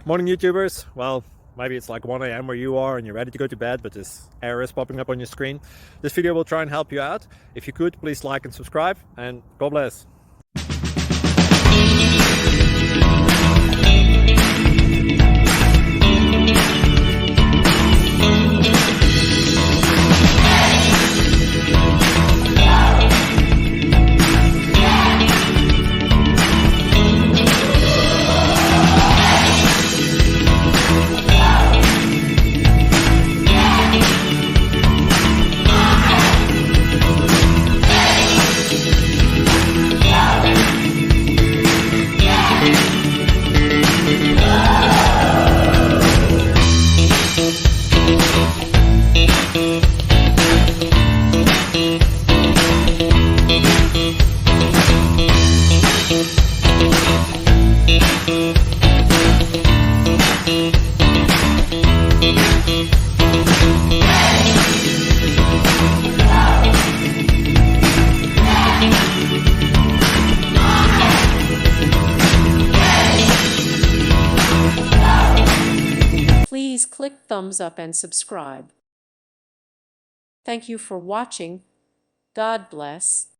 Morning YouTubers. Well, maybe it's like 1 a.m. where you are and you're ready to go to bed, but this error is popping up on your screen. This video will try and help you out. If you could, please like and subscribe, and God bless. Please click thumbs up and subscribe. Thank you for watching. God bless.